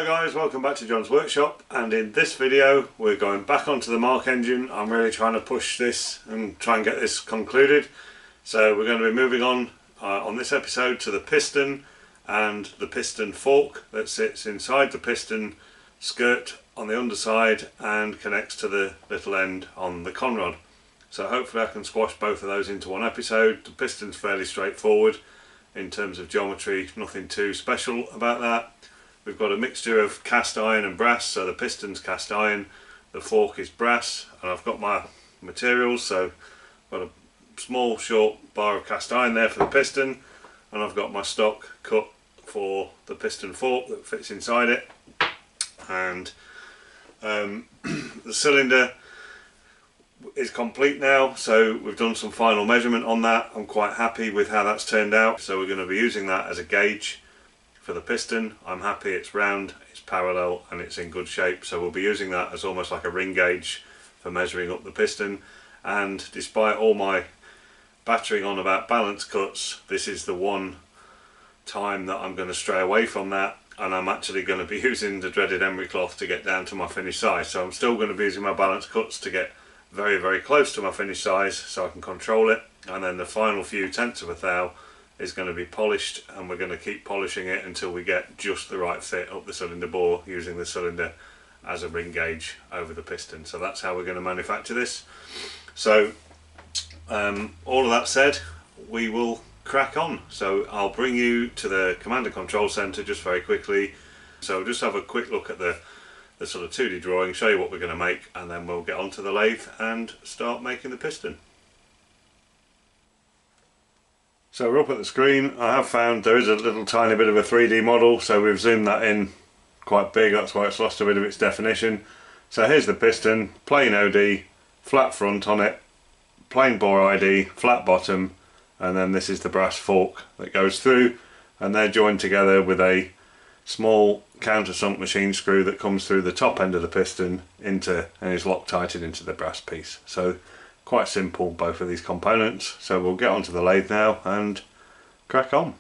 Hi guys, welcome back to John's Workshop, and in this video we're going back onto the Marc engine. I'm really trying to push this and try and get this concluded. So we're going to be moving on this episode to the piston and the piston fork that sits inside the piston skirt on the underside and connects to the little end on the conrod. So hopefully I can squash both of those into one episode. The piston's fairly straightforward in terms of geometry, nothing too special about that. We've got a mixture of cast iron and brass, so the piston's cast iron, the fork is brass, and I've got my materials, so I've got a small short bar of cast iron there for the piston, and I've got my stock cut for the piston fork that fits inside it. And the cylinder is complete now, so we've done some final measurement on that. I'm quite happy with how that's turned out, so we're going to be using that as a gauge for the piston. I'm happy it's round, it's parallel, and it's in good shape, so we'll be using that as almost like a ring gauge for measuring up the piston. And despite all my battering on about balance cuts, this is the one time that I'm going to stray away from that, and I'm actually going to be using the dreaded emery cloth to get down to my finished size. So I'm still going to be using my balance cuts to get very close to my finished size so I can control it, and then the final few tenths of a thou is going to be polished, and we're going to keep polishing it until we get just the right fit up the cylinder bore, using the cylinder as a ring gauge over the piston. So that's how we're going to manufacture this. So all of that said, we will crack on. So I'll bring you to the command and control center just very quickly. So just have a quick look at the sort of 2D drawing, show you what we're going to make, and then we'll get onto the lathe and start making the piston. So we're up at the screen. I have found there is a little tiny bit of a 3D model, so we've zoomed that in quite big, that's why it's lost a bit of its definition. So here's the piston, plain OD, flat front on it, plain bore ID, flat bottom, and then this is the brass fork that goes through, and they're joined together with a small countersunk machine screw that comes through the top end of the piston into and is Loctited into the brass piece. So quite simple, both of these components. So we'll get onto the lathe now and crack on.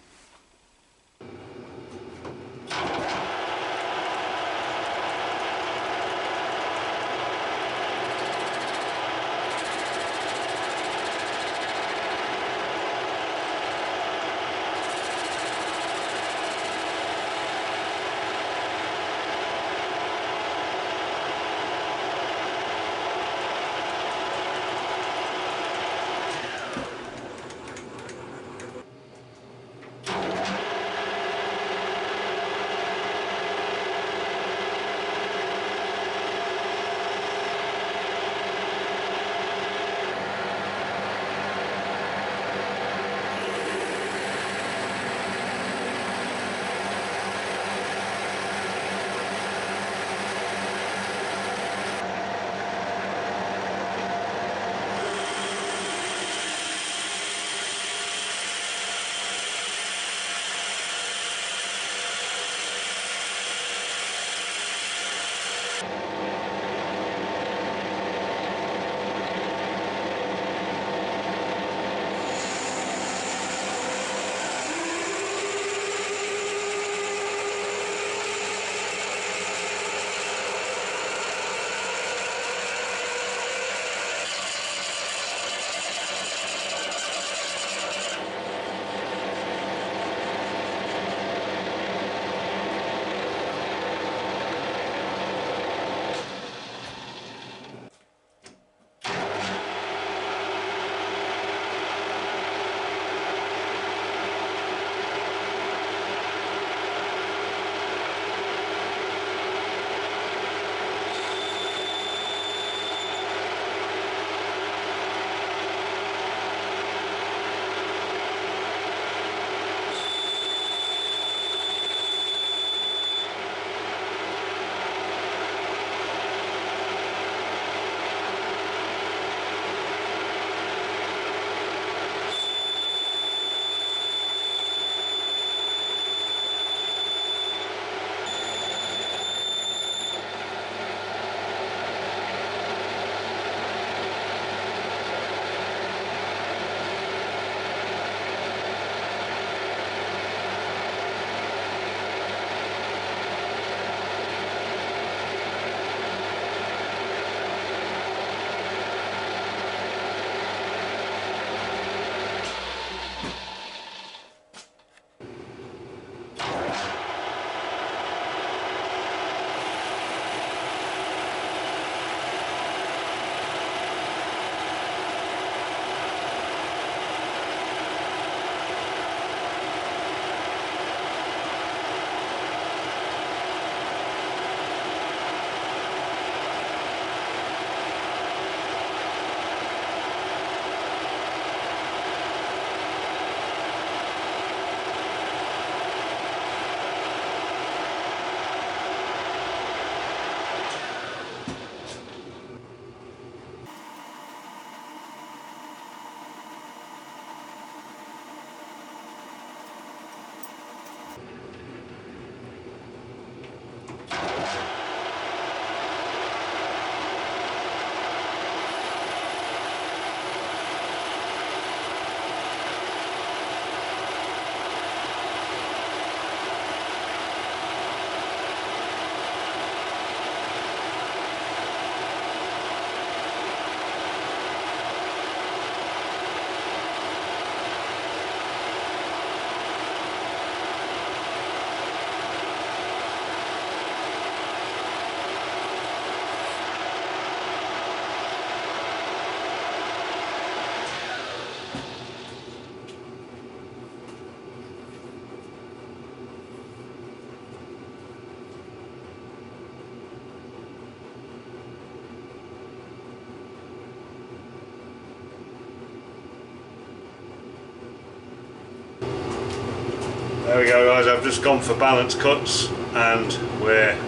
There we go guys, I've just gone for balance cuts and we're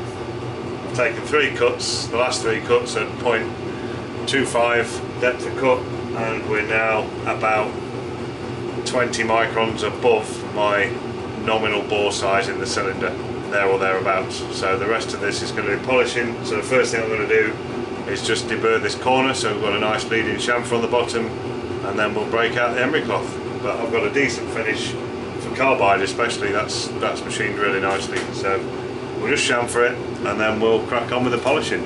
taking 3 cuts, the last 3 cuts at 0.25 depth of cut, and we're now about 20 microns above my nominal bore size in the cylinder, there or thereabouts. So the rest of this is going to be polishing. So the first thing I'm going to do is just deburr this corner so we've got a nice bleeding chamfer on the bottom, and then we'll break out the emery cloth. But I've got a decent finish for carbide especially, that's machined really nicely, so we'll just chamfer it and then we'll crack on with the polishing.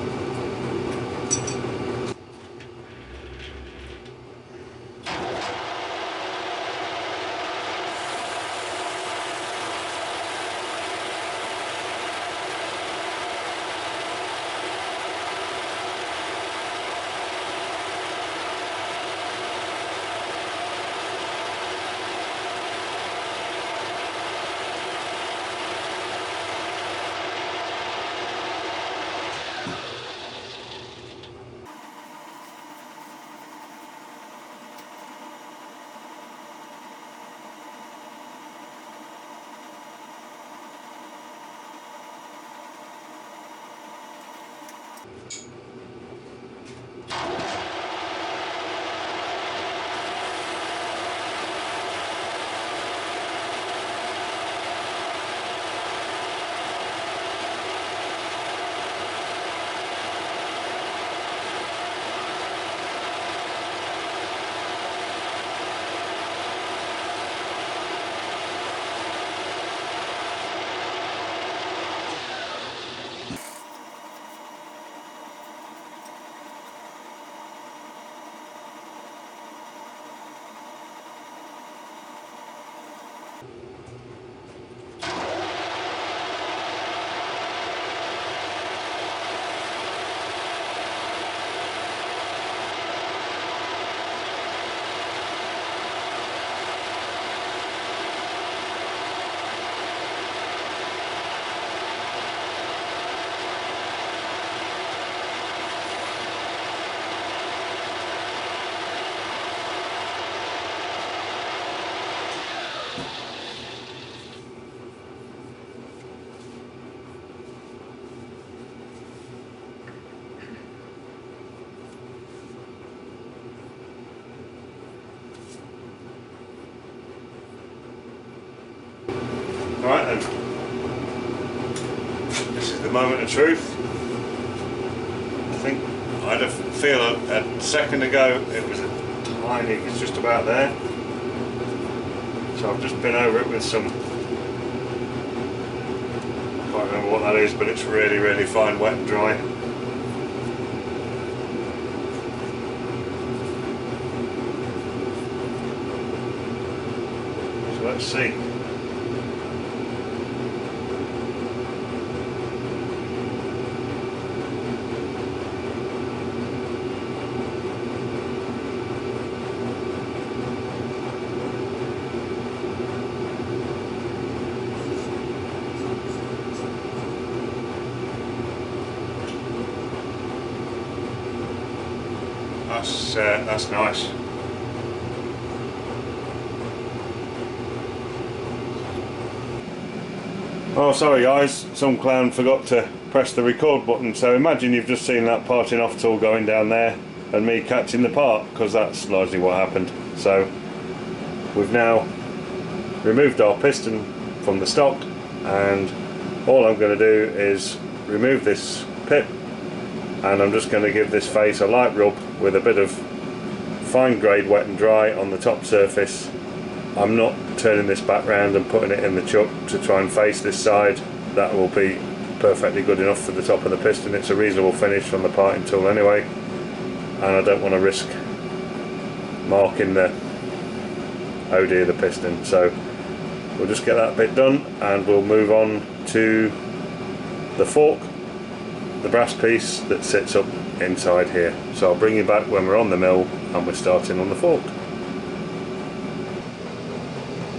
Right then, this is the moment of truth. I think I had a feel a second ago it was it's just about there. So I've just been over it with some, I can't remember what that is, but it's really, really fine, wet and dry. So let's see. That's nice. Oh, sorry guys, some clown forgot to press the record button, so imagine you've just seen that parting off tool going down there and me catching the part, because that's largely what happened. So we've now removed our piston from the stock, and all I'm going to do is remove this pip, and I'm just going to give this face a light rub with a bit of fine grade wet and dry on the top surface. I'm not turning this back round and putting it in the chuck to try and face this side. That will be perfectly good enough for the top of the piston. It's a reasonable finish on the parting tool anyway, and I don't want to risk marking the OD of the piston, so we'll just get that bit done and we'll move on to the fork, the brass piece that sits up inside here. So I'll bring you back when we're on the mill and we're starting on the fork.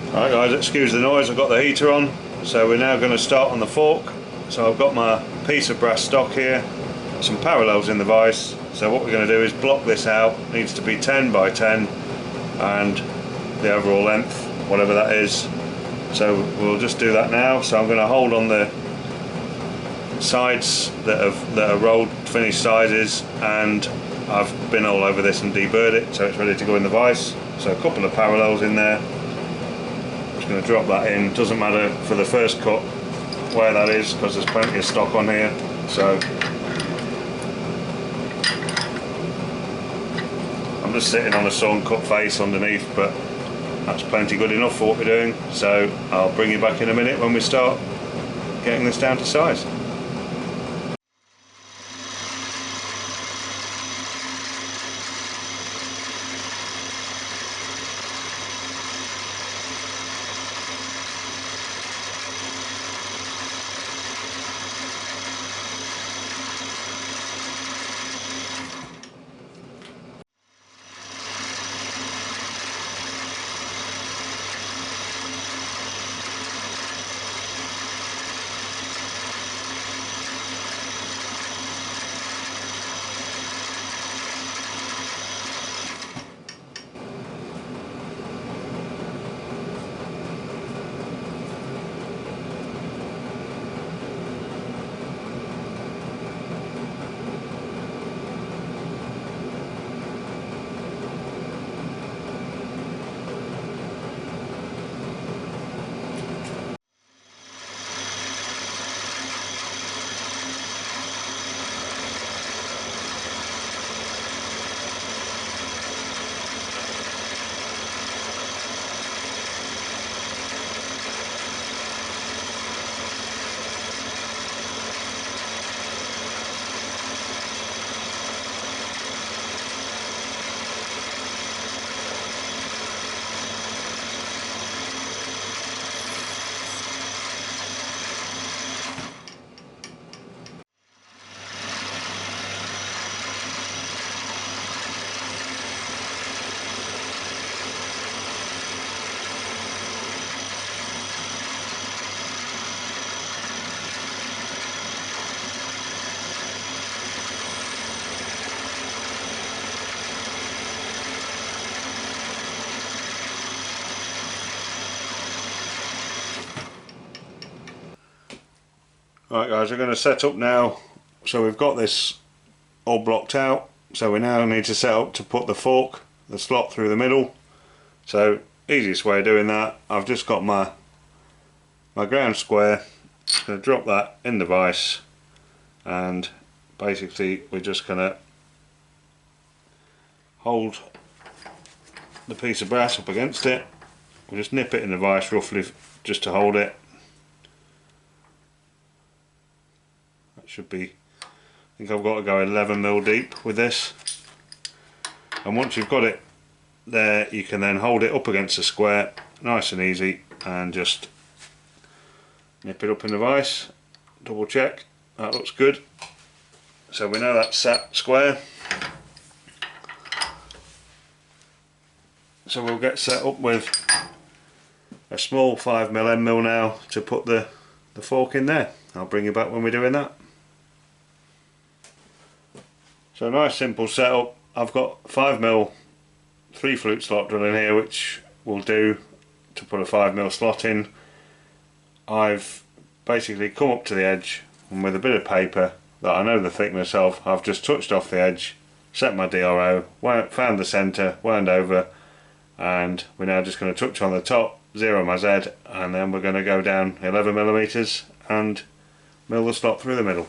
Alright guys, excuse the noise, I've got the heater on. So we're now going to start on the fork. So I've got my piece of brass stock here, some parallels in the vise. So what we're going to do is block this out. It needs to be 10 by 10, and the overall length, whatever that is, So we'll just do that now. So I'm going to hold on the sides that are rolled finished sizes, and I've been all over this and deburred it so it's ready to go in the vise. So a couple of parallels in there. Just going to drop that in. Doesn't matter for the first cut where that is because there's plenty of stock on here. So I'm just sitting on a sawn cut face underneath, but that's plenty good enough for what we're doing. So I'll bring you back in a minute when we start getting this down to size. Right guys, we're going to set up now. So we've got this all blocked out, so we now need to set up to put the fork, the slot through the middle. So easiest way of doing that, I've just got my ground square. I'm going to drop that in the vise, and basically we're just going to hold the piece of brass up against it. We'll just nip it in the vise roughly just to hold it. That should be, I think I've got to go 11mm deep with this. And once you've got it there, you can then hold it up against the square, nice and easy, and just nip it up in the vise. Double check, that looks good. So we know that's sat square. So we'll get set up with a small 5mm end mill now to put the fork in there. I'll bring you back when we're doing that. So nice simple setup. I've got 5mm 3 flute slot drill in here, which will do to put a 5mm slot in. I've basically come up to the edge, and with a bit of paper that I know the thickness of, I've just touched off the edge, set my DRO, found the centre, wound over, and we're now just going to touch on the top, zero my Z, and then we're going to go down 11mm and mill the slot through the middle.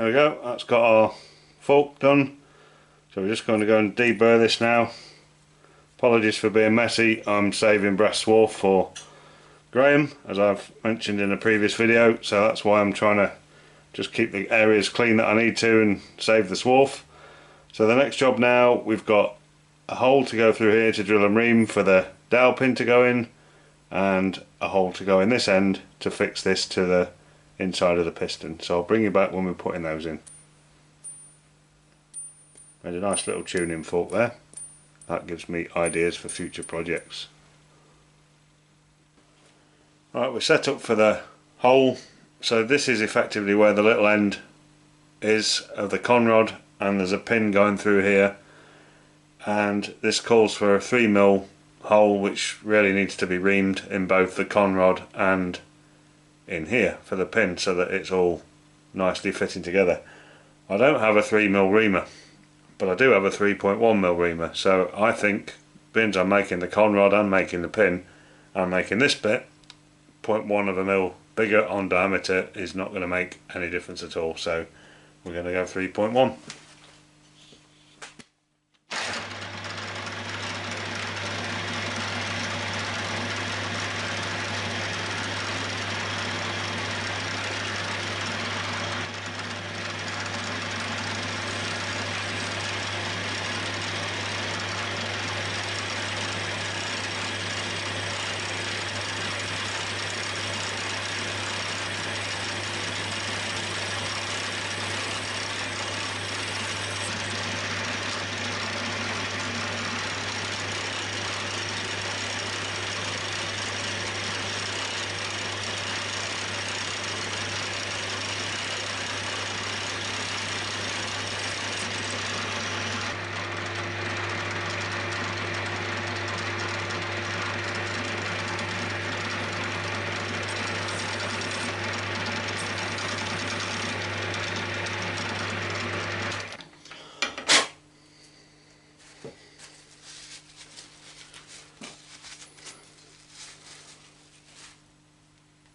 There we go, that's got our fork done. So we're just going to go and deburr this now. Apologies for being messy, I'm saving brass swarf for Graham, as I've mentioned in a previous video, so that's why I'm trying to just keep the areas clean that I need to and save the swarf. So the next job now, we've got a hole to go through here to drill and ream for the dowel pin to go in, and a hole to go in this end to fix this to the inside of the piston. So I'll bring you back when we're putting those in. Made a nice little tuning fork there. That gives me ideas for future projects. Right, we're set up for the hole. So this is effectively where the little end is of the conrod, and there's a pin going through here, and this calls for a 3mm hole which really needs to be reamed in both the conrod and in here for the pin so that it's all nicely fitting together. I don't have a 3mm reamer, but I do have a 3.1mm reamer, so I think, being I'm making the conrod and making the pin and making this bit, 0.1 of a mil bigger on diameter is not going to make any difference at all, so we're going to go 3.1.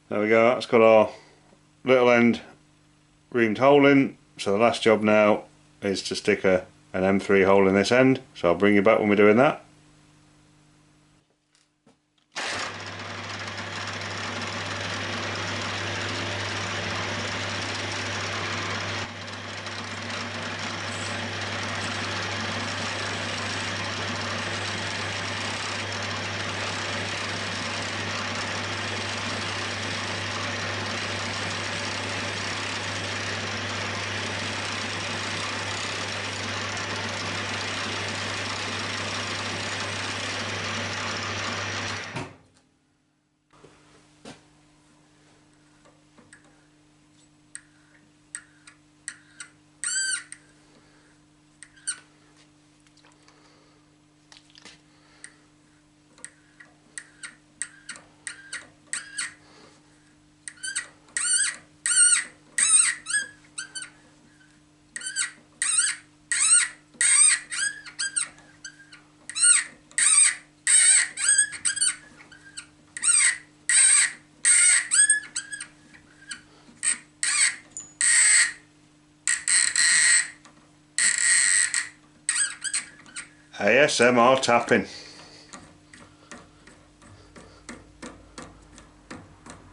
There we go, that's got our little end reamed hole in, so the last job now is to stick an M3 hole in this end, so I'll bring you back when we're doing that. ASMR tapping.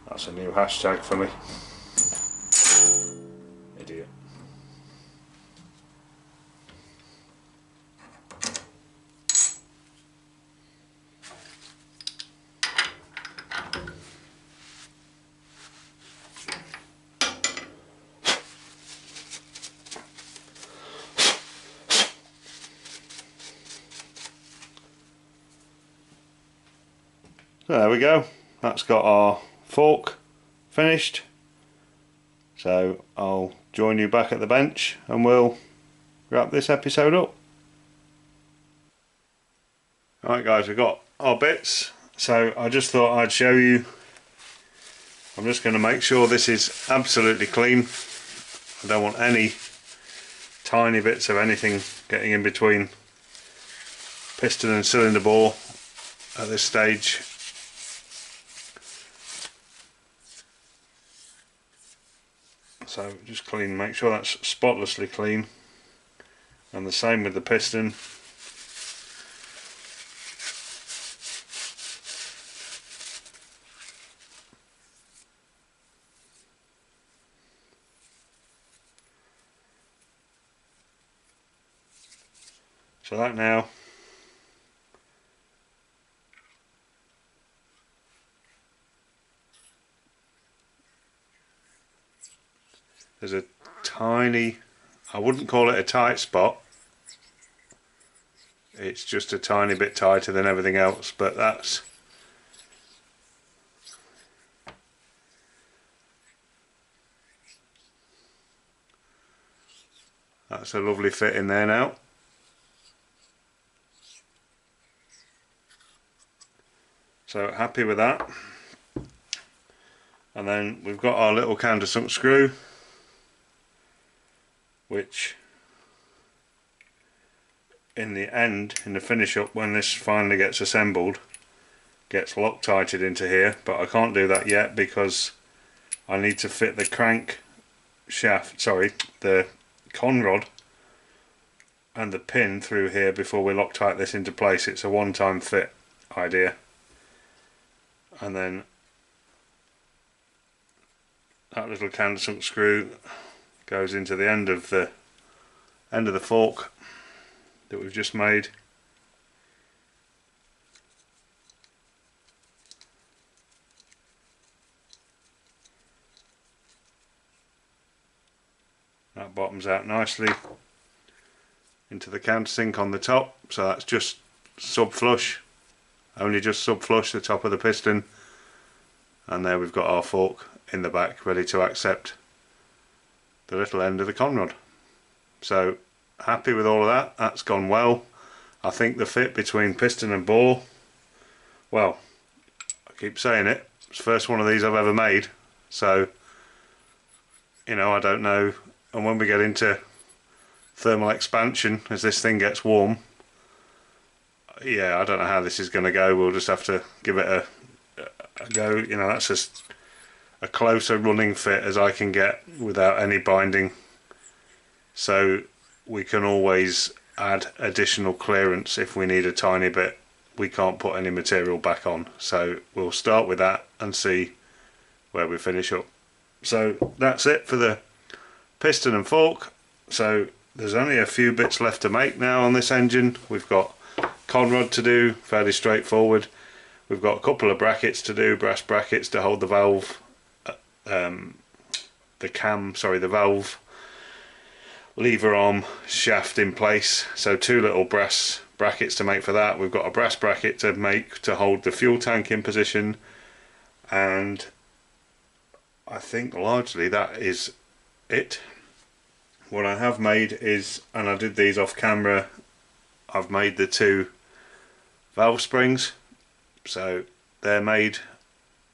That's a new hashtag for me. Idiot. So there we go, that's got our fork finished, so I'll join you back at the bench and we'll wrap this episode up. Alright guys, we've got our bits, so I just thought I'd show you. I'm just going to make sure this is absolutely clean. I don't want any tiny bits of anything getting in between piston and cylinder bore at this stage. So just clean, make sure that's spotlessly clean, and the same with the piston. So that now there's a tiny, I wouldn't call it a tight spot, it's just a tiny bit tighter than everything else, but that's a lovely fit in there now. So happy with that. And then we've got our little countersunk screw, which in the end, in the finish up, when this finally gets assembled, gets Loctited into here, but I can't do that yet because I need to fit the crank shaft, sorry, the conrod and the pin through here before we Loctite this into place. It's a one-time fit idea. And then that little countersunk screw goes into the end of the fork that we've just made. That bottoms out nicely into the countersink on the top, so that's just sub flush, only just sub flush the top of the piston, and there we've got our fork in the back ready to accept the little end of the conrod. So happy with all of that, that's gone well. I think the fit between piston and bore, well, I keep saying it, it's the first one of these I've ever made, so you know, I don't know, and when we get into thermal expansion as this thing gets warm, yeah, I don't know how this is going to go. We'll just have to give it a go. You know, that's just a closer running fit as I can get without any binding, so we can always add additional clearance if we need a tiny bit. We can't put any material back on, so we'll start with that and see where we finish up. So that's it for the piston and fork. So there's only a few bits left to make now on this engine. We've got conrod to do, fairly straightforward. We've got a couple of brackets to do, brass brackets to hold the valve, the valve lever arm shaft in place. So two little brass brackets to make for that. We've got a brass bracket to make to hold the fuel tank in position, and I think largely that is it. What I have made is, and I did these off camera, I've made the two valve springs, so they're made,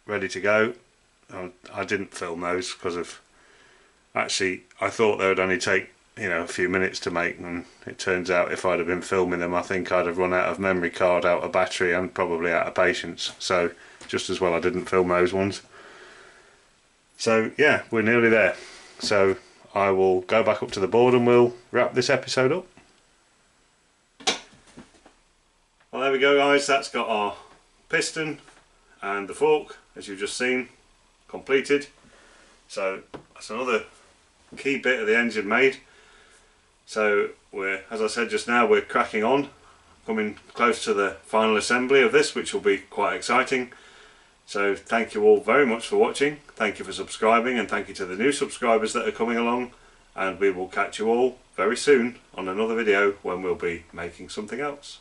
ready to go. I didn't film those because of, actually I thought they would only take, you know, a few minutes to make, and it turns out if I'd have been filming them I think I'd have run out of memory card, out of battery, and probably out of patience, so just as well I didn't film those ones. So yeah, we're nearly there, so I will go back up to the board and we'll wrap this episode up. Well, there we go guys, that's got our piston and the fork, as you've just seen, completed. So that's another key bit of the engine made. So we're, as I said just now, we're cracking on, coming close to the final assembly of this, which will be quite exciting. So thank you all very much for watching, thank you for subscribing, and thank you to the new subscribers that are coming along, and we will catch you all very soon on another video when we'll be making something else.